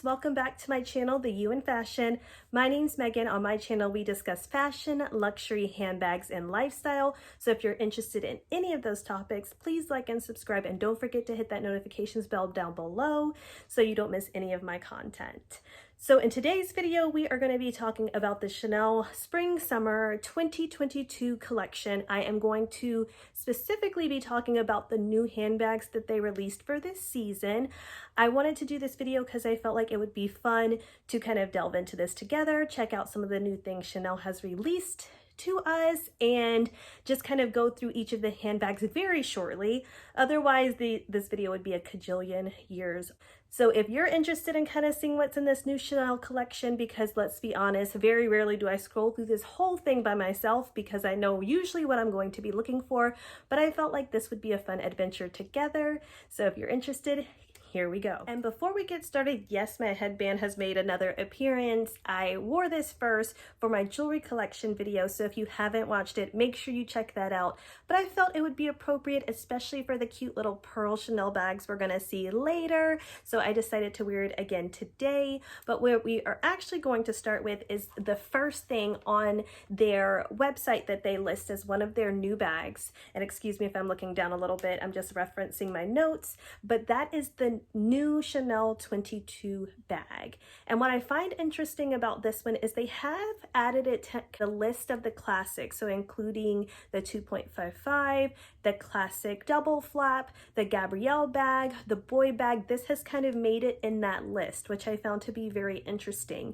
welcome back to my channel, The You in Fashion. My name's Megan. On my channel, we discuss fashion, luxury, handbags, and lifestyle. So if you're interested in any of those topics, please like and subscribe, and don't forget to hit that notifications bell down below so you don't miss any of my content. So in today's video, we are going to be talking about the Chanel Spring Summer 2022 collection. I am going to specifically be talking about the new handbags that they released for this season. I wanted to do this video because I felt like it would be fun to kind of delve into this together, check out some of the new things Chanel has released to us, and just kind of go through each of the handbags very shortly. Otherwise, this video would be a cajillion years. So if you're interested in kind of seeing what's in this new Chanel collection, because let's be honest, very rarely do I scroll through this whole thing by myself because I know usually what I'm going to be looking for, but I felt like this would be a fun adventure together. So if you're interested, here we go. And before we get started, yes, my headband has made another appearance. I wore this first for my jewelry collection video, so if you haven't watched it, make sure you check that out. But I felt it would be appropriate, especially for the cute little pearl Chanel bags we're gonna see later, so I decided to wear it again today. But what we are actually going to start with is the first thing on their website that they list as one of their new bags. And excuse me if I'm looking down a little bit, I'm just referencing my notes, but that is the new Chanel 22 bag. And what I find interesting about this one is they have added it to the list of the classics, so including the 2.55, the classic double flap, the Gabrielle bag, the boy bag. This has kind of made it in that list, which I found to be very interesting.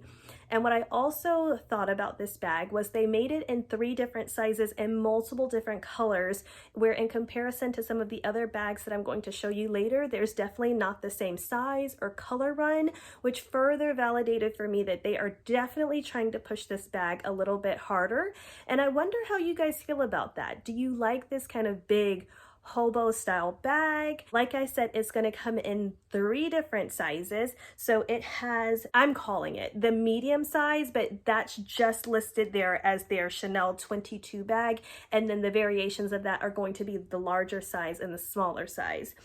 And what I also thought about this bag was they made it in 3 different sizes and multiple different colors, where in comparison to some of the other bags that I'm going to show you later, there's definitely not the same size or color run, which further validated for me that they are definitely trying to push this bag a little bit harder. And I wonder how you guys feel about that. Do you like this kind of big hobo style bag? Like I said, it's going to come in 3 different sizes. So it has, I'm calling it the medium size, but that's just listed there as their Chanel 22 bag. And then the variations of that are going to be the larger size and the smaller size.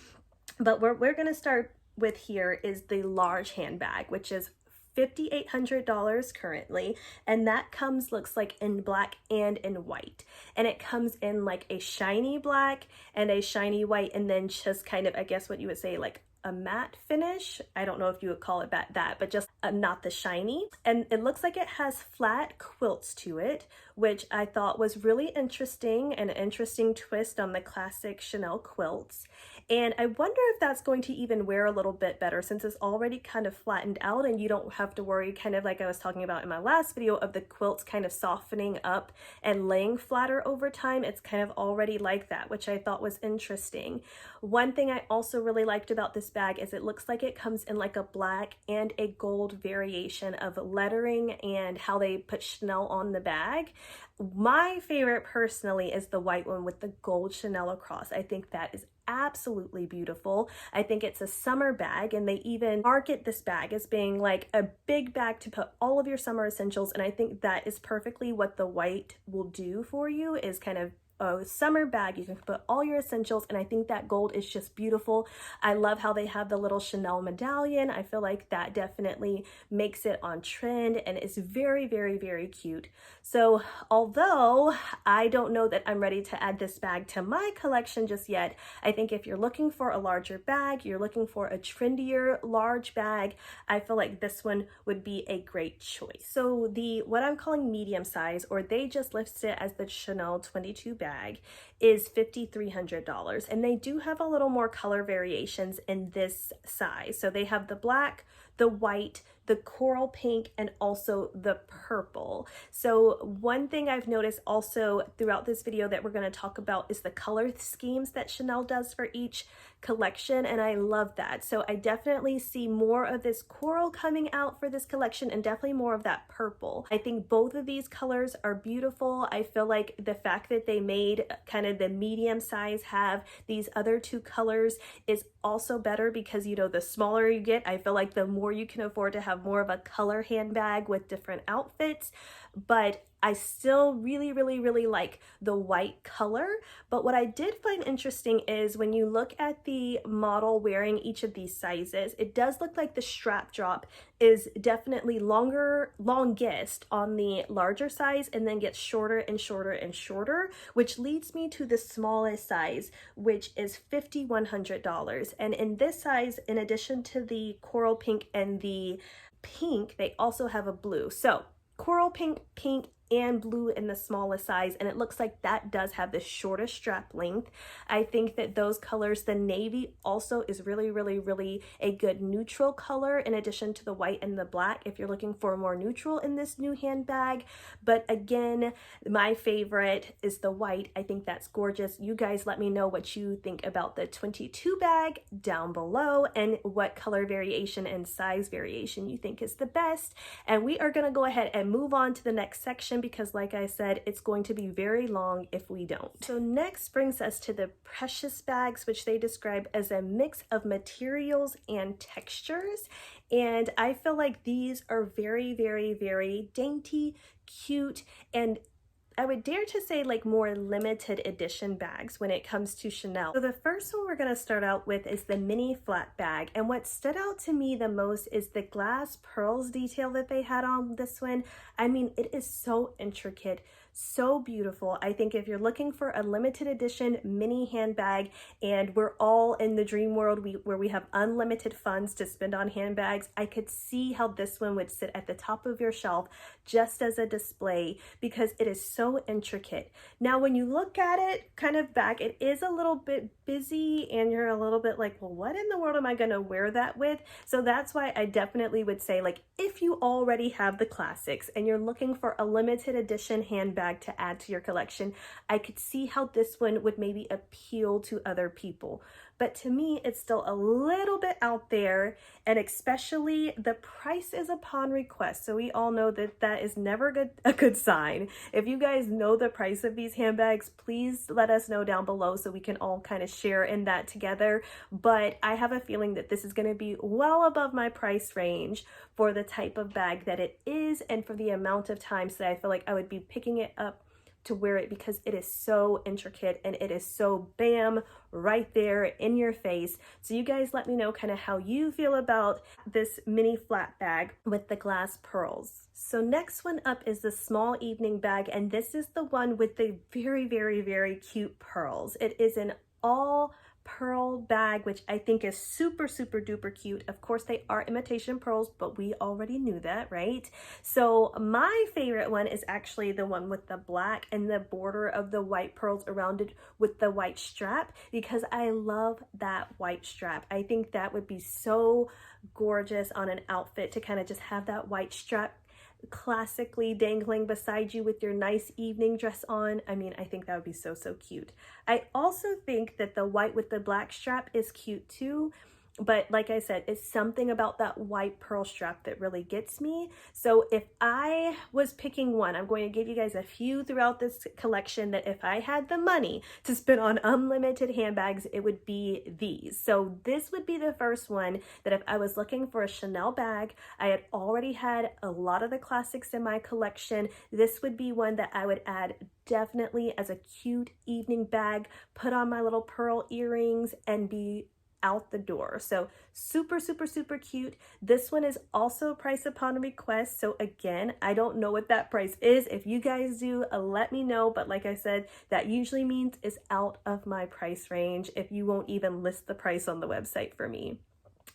But what we're going to start with here is the large handbag, which is $5,800 currently, and that comes, looks like, in black and in white, and it comes in like a shiny black and a shiny white, and then just kind of, I guess what you would say, like a matte finish. I don't know if you would call it that, but just not the shiny. And it looks like it has flat quilts to it, which I thought was really interesting, and an interesting twist on the classic Chanel quilts. And I wonder if that's going to even wear a little bit better, since it's already kind of flattened out and you don't have to worry, kind of like I was talking about in my last video, of the quilts kind of softening up and laying flatter over time. It's kind of already like that, which I thought was interesting. One thing I also really liked about this bag is it looks like it comes in like a black and a gold variation of lettering and how they put Chanel on the bag. My favorite personally is the white one with the gold Chanel across. I think that is absolutely beautiful. I think it's a summer bag, and they even market this bag as being like a big bag to put all of your summer essentials, and I think that is perfectly what the white will do for you, is kind of a summer bag. You can put all your essentials, and I think that gold is just beautiful. I love how they have the little Chanel medallion. I feel like that definitely makes it on trend, and it's very, very, very cute. So although I don't know that I'm ready to add this bag to my collection just yet, I think if you're looking for a larger bag, you're looking for a trendier large bag, I feel like this one would be a great choice. So the, what I'm calling medium size, or they just list it as the Chanel 22 bag, is $5,300, and they do have a little more color variations in this size. So they have the black, the white, the coral pink, and also the purple. So one thing I've noticed also throughout this video that we're going to talk about is the color schemes that Chanel does for each collection, and I love that. So I definitely see more of this coral coming out for this collection, and definitely more of that purple. I think both of these colors are beautiful. I feel like the fact that they made kind of the medium size have these other 2 colors is also better, because, you know, the smaller you get, I feel like the more you can afford to have more of a color handbag with different outfits. But I still really like the white color, but what I did find interesting is when you look at the model wearing each of these sizes, it does look like the strap drop is definitely longest on the larger size and then gets shorter and shorter and shorter, which leads me to the smallest size, which is $5,100. And in this size, in addition to the coral pink and the pink, they also have a blue. So coral pink, pink, and blue in the smallest size, and it looks like that does have the shortest strap length. I think that those colors, the navy also is really a good neutral color in addition to the white and the black if you're looking for more neutral in this new handbag. But again, my favorite is the white. I think that's gorgeous. You guys let me know what you think about the 22 bag down below and what color variation and size variation you think is the best. And we are going to go ahead and move on to the next section, because like I said, it's going to be very long if we don't. So next brings us to the precious bags, which they describe as a mix of materials and textures. And I feel like these are very dainty, cute, and I would dare to say like more limited edition bags when it comes to Chanel. So the first one we're going to start out with is the mini flat bag. And what stood out to me the most is the glass pearls detail that they had on this one. I mean, it is so intricate, so beautiful. I think if you're looking for a limited edition mini handbag, and we're all in the dream world where we have unlimited funds to spend on handbags, I could see how this one would sit at the top of your shelf just as a display, because it is so intricate. Now, when you look at it kind of back, it is a little bit busy and you're a little bit like, well, what in the world am I going to wear that with? So that's why I definitely would say, like, if you already have the classics and you're looking for a limited edition handbag to add to your collection, I could see how this one would maybe appeal to other people. But to me, it's still a little bit out there, and especially the price is upon request. So we all know that that is never a good sign. If you guys know the price of these handbags, please let us know down below so we can all kind of share in that together. But I have a feeling that this is going to be well above my price range for the type of bag that it is and for the amount of times that I feel like I would be picking it up to wear it, because it is so intricate and it is so bam, right there in your face. So you guys let me know kind of how you feel about this mini flat bag with the glass pearls. So next one up is the small evening bag, and this is the one with the very cute pearls. It is an all pearl bag, which I think is super duper cute. Of course, they are imitation pearls, but we already knew that, right? So my favorite one is actually the one with the black and the border of the white pearls around it with the white strap, because I love that white strap. I think that would be so gorgeous on an outfit to kind of just have that white strap classically dangling beside you with your nice evening dress on. I mean, I think that would be so cute. I also think that the white with the black strap is cute too, but like I said, it's something about that white pearl strap that really gets me. So if I was picking one, I'm going to give you guys a few throughout this collection that if I had the money to spend on unlimited handbags, it would be these. So this would be the first one that if I was looking for a Chanel bag, I had already had a lot of the classics in my collection. This would be one that I would add definitely as a cute evening bag, put on my little pearl earrings, and be out the door. So super cute. This one is also price upon request. So again, I don't know what that price is. If you guys do, let me know. But like I said, that usually means it's out of my price range if you won't even list the price on the website for me.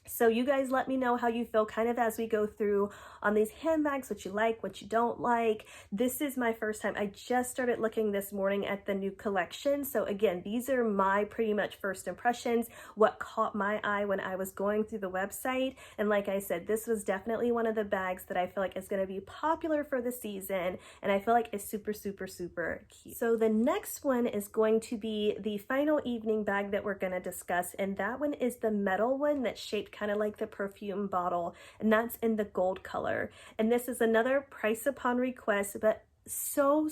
So you guys let me know how you feel kind of as we go through on these handbags, what you like, what you don't like. This is my first time. I just started looking this morning at the new collection. So again, these are my pretty much first impressions, what caught my eye when I was going through the website. And like I said, this was definitely one of the bags that I feel like is going to be popular for the season. And I feel like it's super cute. So the next one is going to be the final evening bag that we're going to discuss. And that one is the metal one that's shaped kind of like the perfume bottle, and that's in the gold color. And this is another price upon request, but so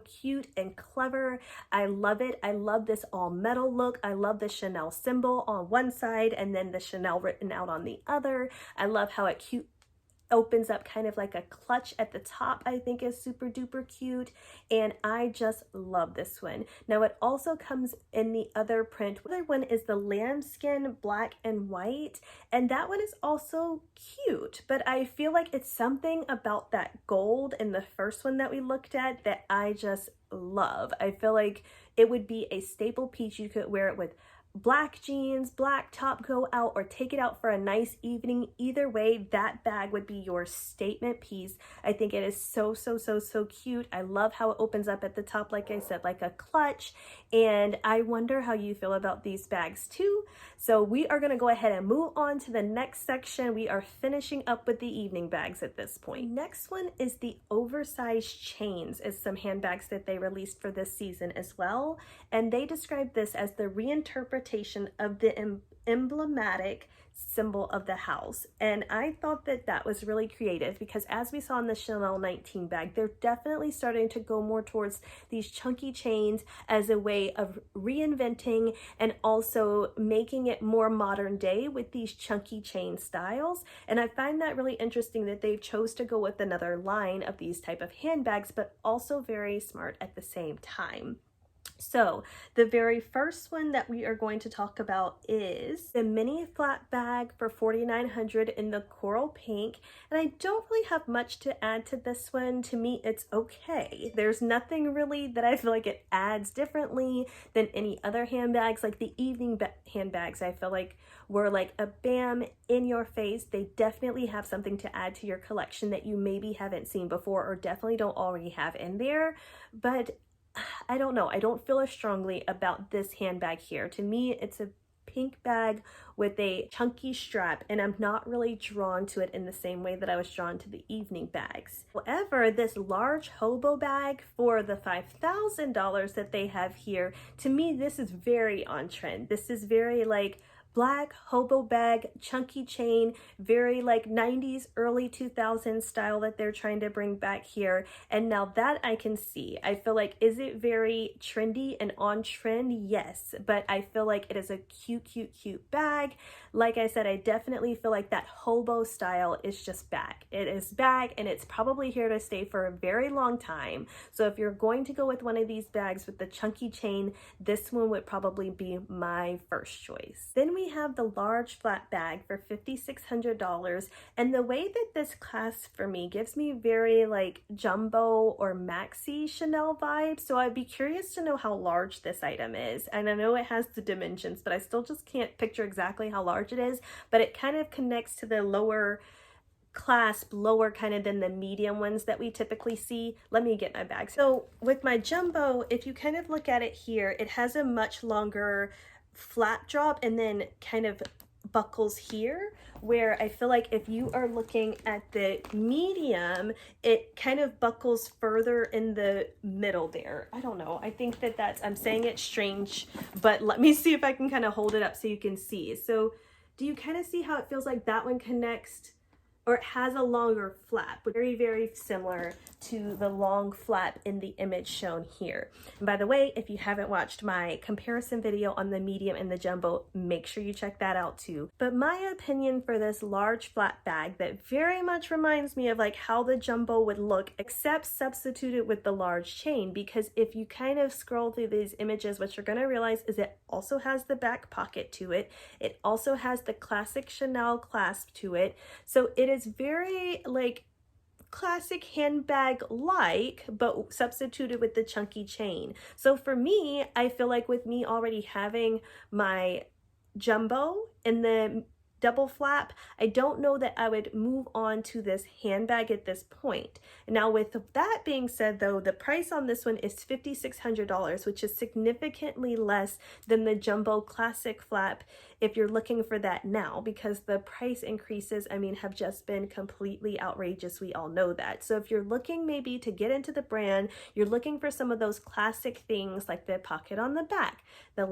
cute and clever. I love it. I love this all metal look. I love the Chanel symbol on one side and then the Chanel written out on the other. I love how opens up kind of like a clutch at the top, I think is super duper cute, and I just love this one. Now it also comes in the other print. The other one is the lambskin black and white, and that one is also cute, but I feel like it's something about that gold in the first one that we looked at that I just love. I feel like it would be a staple piece. You could wear it with black jeans, black top, go out, or take it out for a nice evening. Either way, that bag would be your statement piece. I think it is so, so, so, so cute. I love how it opens up at the top, like I said, like a clutch, and I wonder how you feel about these bags too. So we are going to go ahead and move on to the next section. We are finishing up with the evening bags at this point. Next one is the oversized chains, is some handbags that they released for this season as well, and they describe this as the reinterpretation of the emblematic symbol of the house. And I thought that that was really creative, because as we saw in the Chanel 19 bag, they're definitely starting to go more towards these chunky chains as a way of reinventing and also making it more modern day with these chunky chain styles. And I find that really interesting that they've chose to go with another line of these type of handbags, but also very smart at the same time. So the very first one that we are going to talk about is the mini flat bag for $4,900 in the coral pink. And I don't really have much to add to this one. To me, it's okay. There's nothing really that I feel like it adds differently than any other handbags. Like the evening handbags, I feel like were like a bam in your face. They definitely have something to add to your collection that you maybe haven't seen before or definitely don't already have in there. But I don't know. I don't feel as strongly about this handbag here. To me, it's a pink bag with a chunky strap, and I'm not really drawn to it in the same way that I was drawn to the evening bags. However, this large HOBO bag for the $5,000 that they have here, to me, this is very on trend. This is very like black HOBO bag, chunky chain, very like 90s, early 2000s style that they're trying to bring back here. And now that I can see, I feel like, is it very trendy and on trend? Yes, but I feel like it is a cute, cute, cute bag. Like I said, I definitely feel like that HOBO style is just back. It is back, and it's probably here to stay for a very long time. So if you're going to go with one of these bags with the chunky chain, this one would probably be my first choice. Then we have the large flat bag for $5,600, and the way that this clasps for me gives me very like jumbo or maxi Chanel vibes. So I'd be curious to know how large this item is. And I know it has the dimensions, but I still just can't picture exactly how large it is, but it kind of connects to the lower clasp, lower kind of than the medium ones that we typically see. Let me get my bag. So with my jumbo, if you kind of look at it here, it has a much longer flat drop and then kind of buckles here, where I feel like if you are looking at the medium, it kind of buckles further in the middle there. I don't know. I think that I'm saying it strange, but let me see if I can kind of hold it up so you can see. So do you kind of see how it feels like that one connects, or it has a longer flap, very, very similar to the long flap in the image shown here. And by the way, if you haven't watched my comparison video on the medium and the jumbo, make sure you check that out too. But my opinion for this large flat bag that very much reminds me of like how the jumbo would look, except substituted with the large chain, because if you kind of scroll through these images, what you're gonna realize is it also has the back pocket to it. It also has the classic Chanel clasp to it. So it is very like classic handbag like, but substituted with the chunky chain. So for me, I feel like with me already having my jumbo in the double flap, I don't know that I would move on to this handbag at this point. Now with that being said though, the price on this one is $5,600, which is significantly less than the jumbo classic flap if you're looking for that now, because the price increases, I mean, have just been completely outrageous. We all know that. So if you're looking maybe to get into the brand, you're looking for some of those classic things like the pocket on the back, the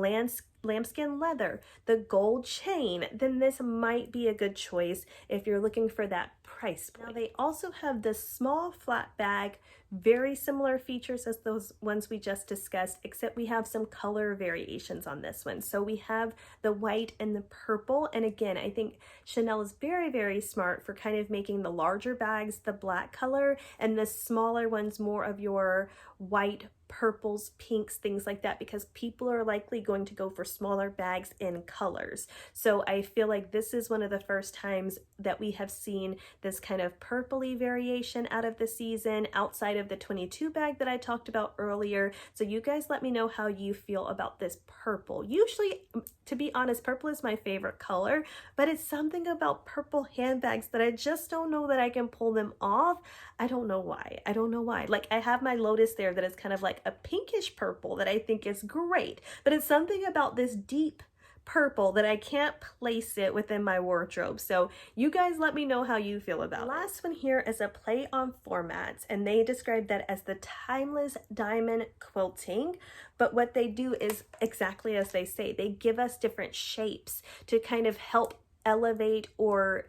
lambskin leather, the gold chain, then this might be a good choice if you're looking for that price point. Now they also have this small flat bag, very similar features as those ones we just discussed, except we have some color variations on this one. So we have the white and the purple, and again, I think Chanel is very, very smart for kind of making the larger bags the black color and the smaller ones more of your white, purples, pinks, things like that, because people are likely going to go for smaller bags in colors. So I feel like this is one of the first times that we have seen this kind of purpley variation out of the season outside of the 22 bag that I talked about earlier. So you guys let me know how you feel about this purple. Usually, to be honest, purple is my favorite color, but it's something about purple handbags that I just don't know that I can pull them off. I don't know why. I don't know why. Like, I have my Lotus there that is kind of like a pinkish purple that I think is great, but it's something about this deep purple that I can't place it within my wardrobe. So you guys let me know how you feel about it. The last one here is a play on formats, and they describe that as the timeless diamond quilting. But what they do is exactly as they say. They give us different shapes to kind of help elevate or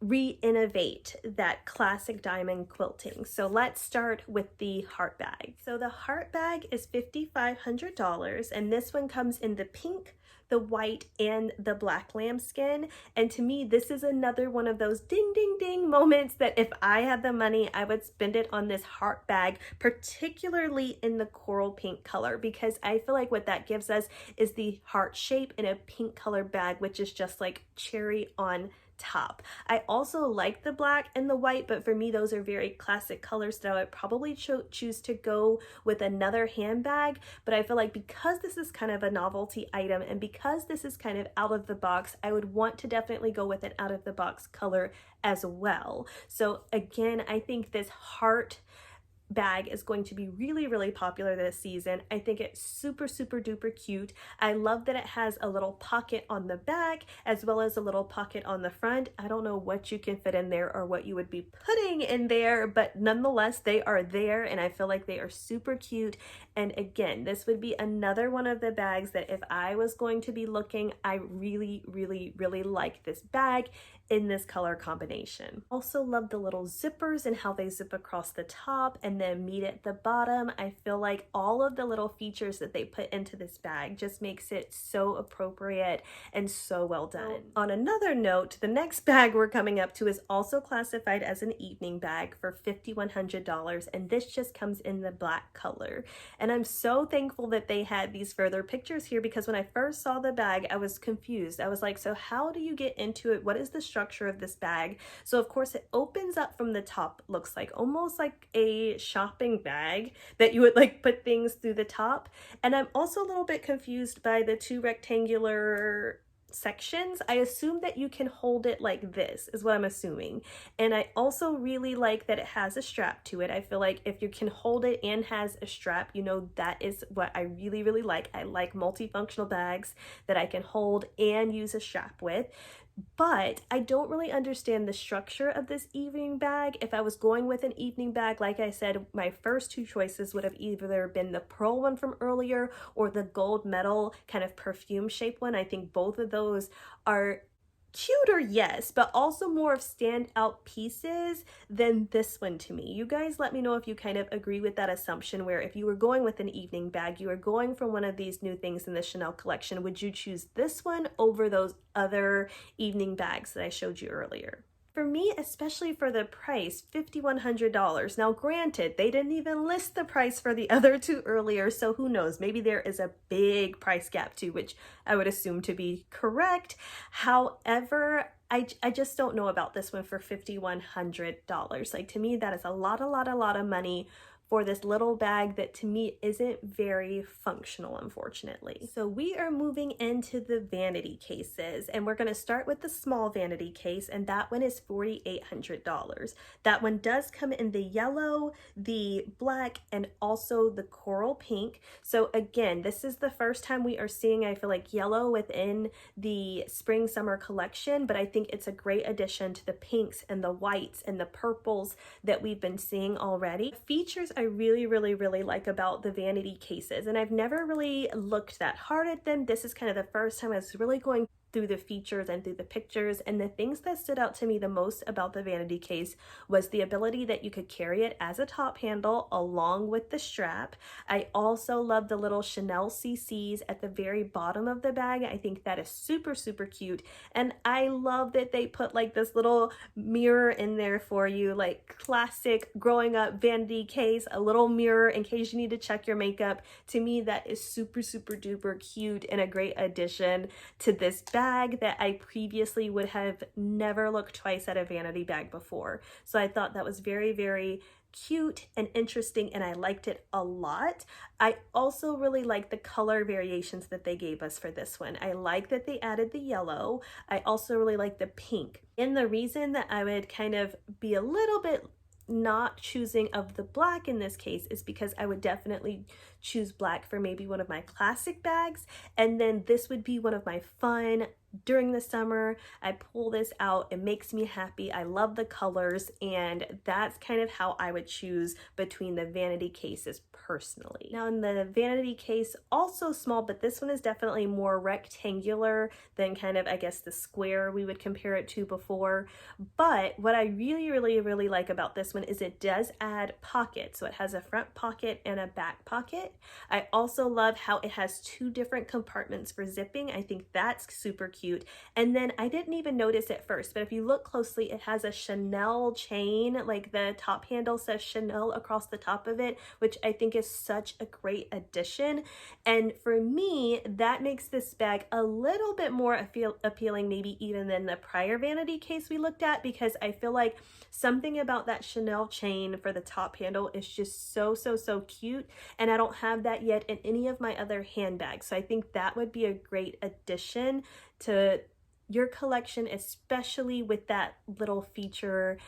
re-innovate that classic diamond quilting. So let's start with the heart bag. So the heart bag is $5,500, and this one comes in the pink, the white, and the black lambskin. And to me, this is another one of those ding, ding, ding moments that if I had the money, I would spend it on this heart bag, particularly in the coral pink color, because I feel like what that gives us is the heart shape in a pink color bag, which is just like cherry on top. I also like the black and the white, but for me those are very classic colors that I would probably choose to go with another handbag. But I feel like because this is kind of a novelty item and because this is kind of out of the box, I would want to definitely go with an out of the box color as well. So again, I think this heart bag is going to be really, really popular this season. I think it's super, super duper cute. I love that it has a little pocket on the back as well as a little pocket on the front. I don't know what you can fit in there or what you would be putting in there, but nonetheless, they are there and I feel like they are super cute. And again, this would be another one of the bags that if I was going to be looking, I really, really, really like this bag in this color combination. Also love the little zippers and how they zip across the top and then meet at the bottom. I feel like all of the little features that they put into this bag just makes it so appropriate and so well done. On another note, the next bag we're coming up to is also classified as an evening bag for $5,100, and this just comes in the black color. And I'm so thankful that they had these further pictures here, because when I first saw the bag, I was confused. I was like, so how do you get into it? What is the structure of this bag? So of course it opens up from the top, looks like almost like a shopping bag that you would like put things through the top. And I'm also a little bit confused by the two rectangular sections. I assume that you can hold it like this is what I'm assuming. And I also really like that it has a strap to it. I feel like if you can hold it and has a strap, you know, that is what I really, really like. I like multifunctional bags that I can hold and use a strap with. But I don't really understand the structure of this evening bag. If I was going with an evening bag, like I said, my first two choices would have either been the pearl one from earlier or the gold metal kind of perfume shape one. I think both of those are cuter, yes, but also more of standout pieces than this one to me. You guys let me know if you kind of agree with that assumption, where if you were going with an evening bag, you were going for one of these new things in the Chanel collection, would you choose this one over those other evening bags that I showed you earlier? For me, especially for the price, $5,100. Now, granted, they didn't even list the price for the other two earlier, so who knows? Maybe there is a big price gap too, which I would assume to be correct. However, I just don't know about this one for $5,100. Like, to me, that is a lot of money for this little bag that to me isn't very functional, unfortunately. So we are moving into the vanity cases, and we're going to start with the small vanity case, and that one is $4,800. That one does come in the yellow, the black, and also the coral pink. So again, this is the first time we are seeing, I feel like, yellow within the spring summer collection, but I think it's a great addition to the pinks and the whites and the purples that we've been seeing already. Features I I really like about the vanity cases, and I've never really looked that hard at them. This is kind of the first time I was really going through the features and through the pictures, and the things that stood out to me the most about the vanity case was the ability that you could carry it as a top handle along with the strap. I also love the little Chanel CCs at the very bottom of the bag. I think that is super cute, and I love that they put like this little mirror in there for you, like classic growing up vanity case, a little mirror in case you need to check your makeup. To me, that is super duper cute and a great addition to this bag that I previously would have never looked twice at a vanity bag before. So I thought that was very cute and interesting, and I liked it a lot. I also really like the color variations that they gave us for this one. I like that they added the yellow. I also really like the pink. And the reason that I would kind of be a little bit not choosing of the black in this case is because I would definitely choose black for maybe one of my classic bags, and then this would be one of my fun during the summer. I pull this out, it makes me happy, I love the colors, and that's kind of how I would choose between the vanity cases personally. Now in the vanity case, also small, but this one is definitely more rectangular than kind of, I guess, the square we would compare it to before. But what I really like about this one is it does add pockets. So it has a front pocket and a back pocket. I also love how it has two different compartments for zipping. I think that's super cute. And then I didn't even notice it first, but if you look closely, it has a Chanel chain, like the top handle says Chanel across the top of it, which I think is such a great addition. And for me, that makes this bag a little bit more appealing maybe even than the prior vanity case we looked at, because I feel like something about that Chanel chain for the top handle is just so cute, and I don't have that yet in any of my other handbags. So I think that would be a great addition to your collection, especially with that little feature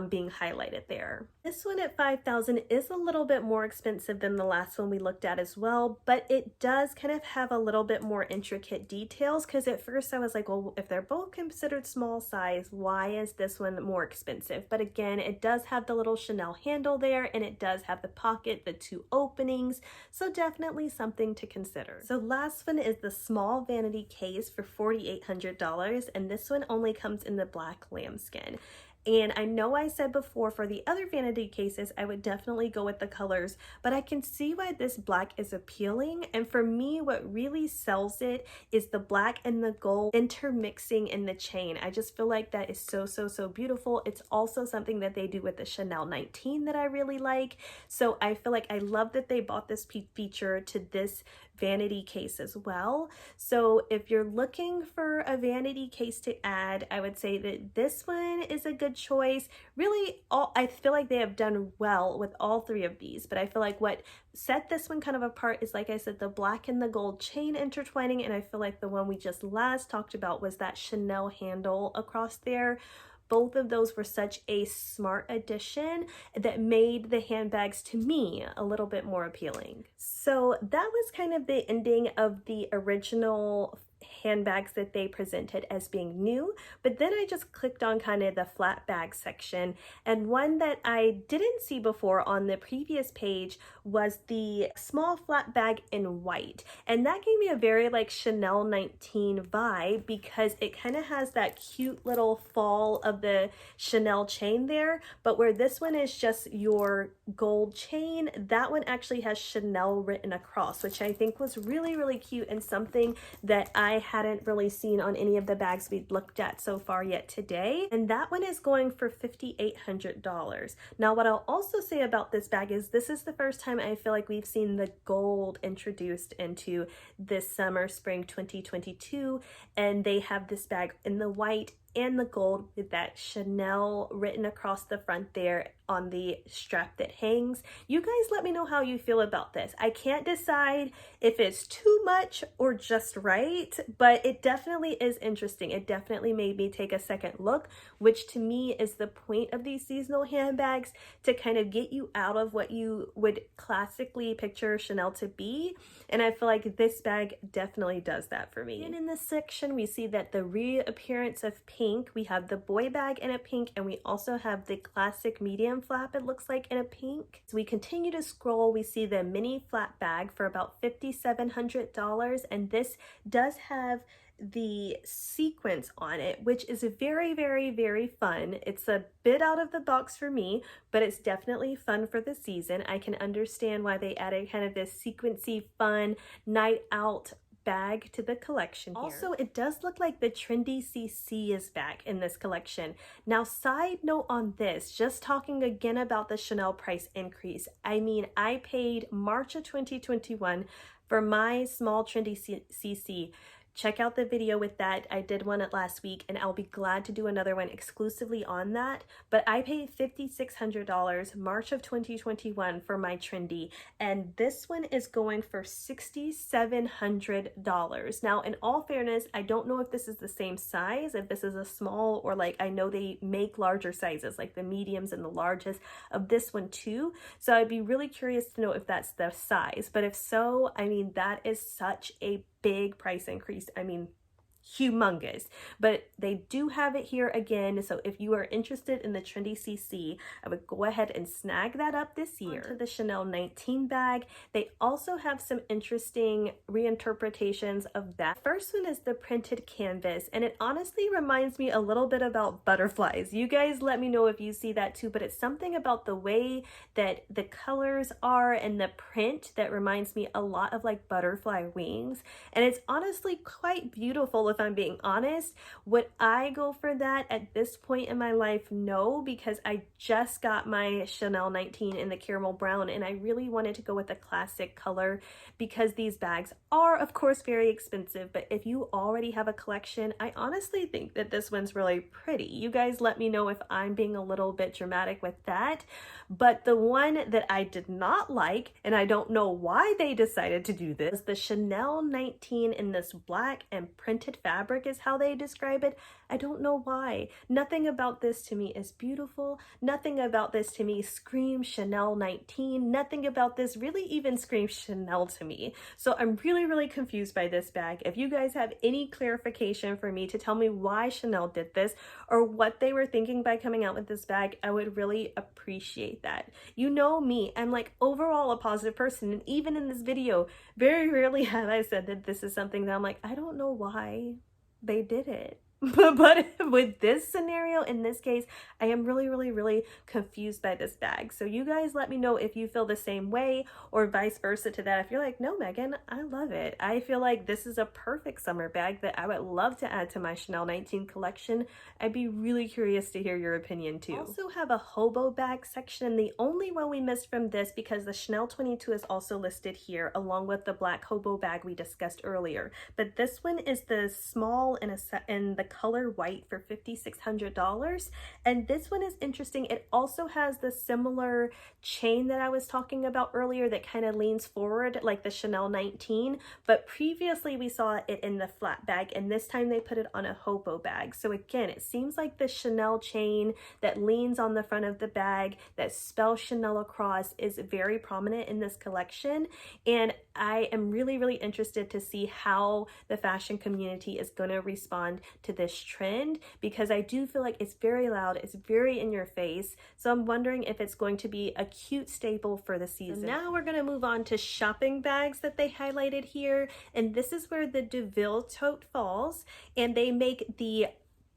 being highlighted there. This one at $5,000 is a little bit more expensive than the last one we looked at as well, but it does kind of have a little bit more intricate details, because at first I was like, well, if they're both considered small size, why is this one more expensive? But again, it does have the little Chanel handle there, and it does have the pocket, the two openings, so definitely something to consider. So last one is the small vanity case for $4,800, and this one only comes in the black lambskin. And I know I said before for the other vanity cases, I would definitely go with the colors, but I can see why this black is appealing. And for me, what really sells it is the black and the gold intermixing in the chain. I just feel like that is so beautiful. It's also something that they do with the Chanel 19 that I really like. So I feel like I love that they bought this feature to this vanity case as well. So if you're looking for a vanity case to add, I would say that this one is a good choice. Really, I feel like they have done well with all three of these, but I feel like what set this one kind of apart is, like I said, the black and the gold chain intertwining, and I feel like the one we just last talked about was that Chanel handle across there. Both of those were such a smart addition that made the handbags, to me, a little bit more appealing. So that was kind of the ending of the original handbags that they presented as being new, but then I just clicked on kind of the flat bag section, and one that I didn't see before on the previous page was the small flat bag in white, and that gave me a very like Chanel 19 vibe, because it kind of has that cute little fall of the Chanel chain there, but where this one is just your gold chain, that one actually has Chanel written across, which I think was really cute, and something that I hadn't really seen on any of the bags we'd looked at so far yet today. And that one is going for $5,800. Now, what I'll also say about this bag is this is the first time I feel like we've seen the gold introduced into this summer, spring 2022, and they have this bag in the white and the gold with that Chanel written across the front there on the strap that hangs. You guys let me know how you feel about this. I can't decide if it's too much or just right, but it definitely is interesting. It definitely made me take a second look, which to me is the point of these seasonal handbags, to kind of get you out of what you would classically picture Chanel to be. And I feel like this bag definitely does that for me. And in this section, we see that the reappearance of pink pink, we have the boy bag in a pink, and we also have the classic medium flap, it looks like, in a pink. So we continue to scroll, we see the mini flap bag for about $5,700, and this does have the sequence on it, which is very, very, very fun. It's a bit out of the box for me, but it's definitely fun for the season. I can understand why they added kind of this sequency, fun, night out bag to the collection here. Also, it does look like the Trendy CC is back in this collection. Now, side note on this, just talking again about the Chanel price increase. I mean, I paid March of 2021 for my small Trendy CC. Check out the video with that. I did one last week, and I'll be glad to do another one exclusively on that. But I paid $5,600 March of 2021 for my Trendy, and this one is going for $6,700. Now, in all fairness, I don't know if this is the same size, if this is a small, or like I know they make larger sizes, like the mediums and the largest of this one too. So I'd be really curious to know if that's the size. But if so, I mean, that is such a big price increase. I mean, humongous. But they do have it here again, so if you are interested in the Trendy CC, I would go ahead and snag that up this year. Onto the Chanel 19 bag, they also have some interesting reinterpretations of that. First one is the printed canvas, and it honestly reminds me a little bit about butterflies. You guys let me know if you see that too, but it's something about the way that the colors are and the print that reminds me a lot of like butterfly wings, and it's honestly quite beautiful. If I'm being honest, would I go for that at this point in my life? No, because I just got my Chanel 19 in the caramel brown, and I really wanted to go with a classic color because these bags are, of course, very expensive. But if you already have a collection, I honestly think that this one's really pretty. You guys let me know if I'm being a little bit dramatic with that. But the one that I did not like, and I don't know why they decided to do this, the Chanel 19 in this black and printed fabric is how they describe it. I don't know why. Nothing about this to me is beautiful. Nothing about this to me screams Chanel 19. Nothing about this really even screams Chanel to me. So I'm really, really confused by this bag. If you guys have any clarification for me to tell me why Chanel did this or what they were thinking by coming out with this bag, I would really appreciate that. You know me, I'm like overall a positive person, and even in this video, very rarely have I said that this is something that I'm like, I don't know why they did it. But with this scenario, in this case, I am really, really, really confused by this bag. So you guys let me know if you feel the same way, or vice versa to that. If you're like, no, Megan, I love it. I feel like this is a perfect summer bag that I would love to add to my Chanel 19 collection. I'd be really curious to hear your opinion too. Also have a HOBO bag section. The only one we missed from this, because the Chanel 22 is also listed here along with the black HOBO bag we discussed earlier. But this one is the small in the color white for $5,600, and this one is interesting. It also has the similar chain that I was talking about earlier that kind of leans forward like the Chanel 19, but previously we saw it in the flat bag, and this time they put it on a HOBO bag. So again, it seems like the Chanel chain that leans on the front of the bag that spells Chanel across is very prominent in this collection, and I am really, really interested to see how the fashion community is going to respond to this trend, because I do feel like it's very loud, it's very in your face. So I'm wondering if it's going to be a cute staple for the season. So now we're going to move on to shopping bags that they highlighted here, and this is where the DeVille tote falls, and they make the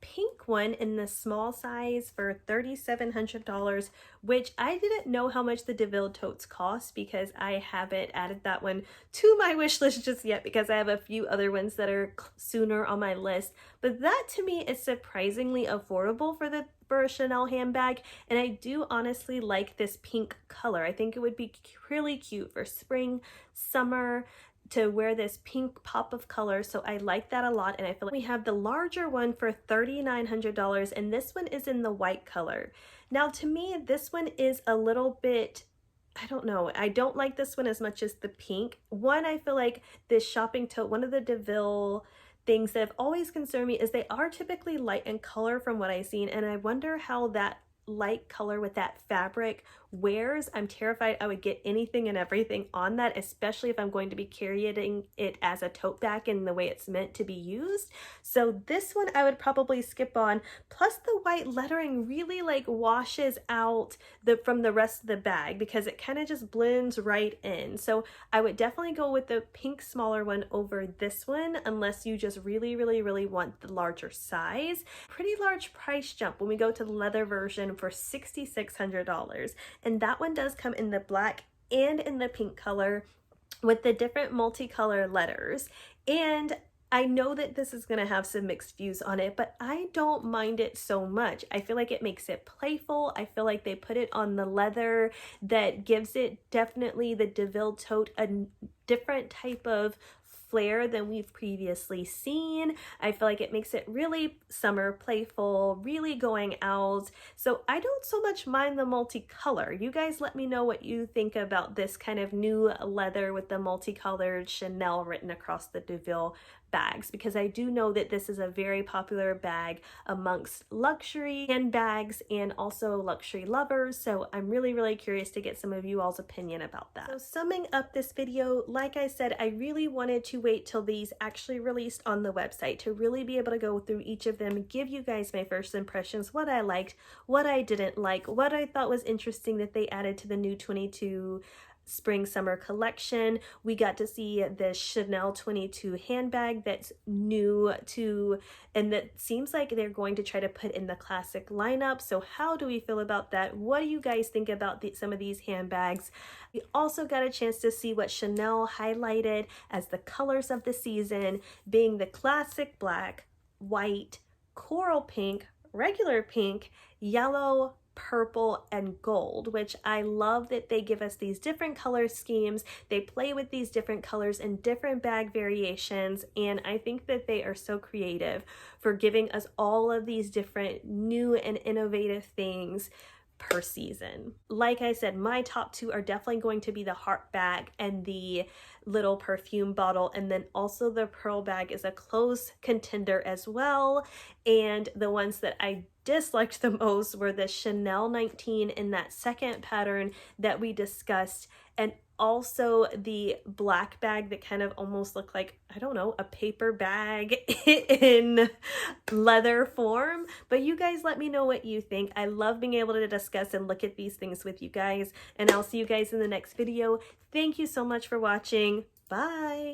pink one in the small size for $3,700, which I didn't know how much the DeVille totes cost because I haven't added that one to my wish list just yet, because I have a few other ones that are sooner on my list. But that to me is surprisingly affordable for a Chanel handbag, and I do honestly like this pink color. I think it would be really cute for spring, summer, to wear this pink pop of color. So I like that a lot, and I feel like we have the larger one for $3,900, and this one is in the white color. Now to me, this one is a little bit, I don't know, I don't like this one as much as the pink one. I feel like this shopping tote, one of the DeVille things that have always concerned me is they are typically light in color from what I've seen, and I wonder how that light color with that fabric wears. I'm terrified I would get anything and everything on that, especially if I'm going to be carrying it as a tote bag in the way it's meant to be used. So this one I would probably skip on. Plus the white lettering really like washes out from the rest of the bag because it kind of just blends right in. So I would definitely go with the pink smaller one over this one unless you just really want the larger size. Pretty large price jump when we go to the leather version for $6,600, and that one does come in the black and in the pink color with the different multicolor letters. And I know that this is going to have some mixed views on it, but I don't mind it so much. I feel like it makes it playful. I feel like they put it on the leather that gives it definitely the DeVille tote a different type of flair than we've previously seen. I feel like it makes it really summer playful, really going out. So I don't so much mind the multicolor. You guys let me know what you think about this kind of new leather with the multicolored Chanel written across the DeVille bags, because I do know that this is a very popular bag amongst luxury handbags and also luxury lovers. So I'm really curious to get some of you all's opinion about that. So summing up this video, like I said, I really wanted to wait till these actually released on the website to really be able to go through each of them, give you guys my first impressions, what I liked, what I didn't like, what I thought was interesting that they added to the new 22 spring summer collection. We got to see the Chanel 22 handbag that's new to, and that seems like they're going to try to put in the classic lineup. So how do we feel about that? What do you guys think about some of these handbags? We also got a chance to see what Chanel highlighted as the colors of the season, being the classic black, white, coral pink, regular pink, yellow, purple, and gold, which I love that they give us these different color schemes. They play with these different colors and different bag variations, and I think that they are so creative for giving us all of these different new and innovative things per season. Like I said, my top two are definitely going to be the heart bag and the little perfume bottle, and then also the pearl bag is a close contender as well. And the ones that I disliked the most were the Chanel 19 in that second pattern that we discussed, and also the black bag that kind of almost looked like, I don't know, a paper bag in leather form. But you guys let me know what you think. I love being able to discuss and look at these things with you guys, and I'll see you guys in the next video. Thank you so much for watching. Bye.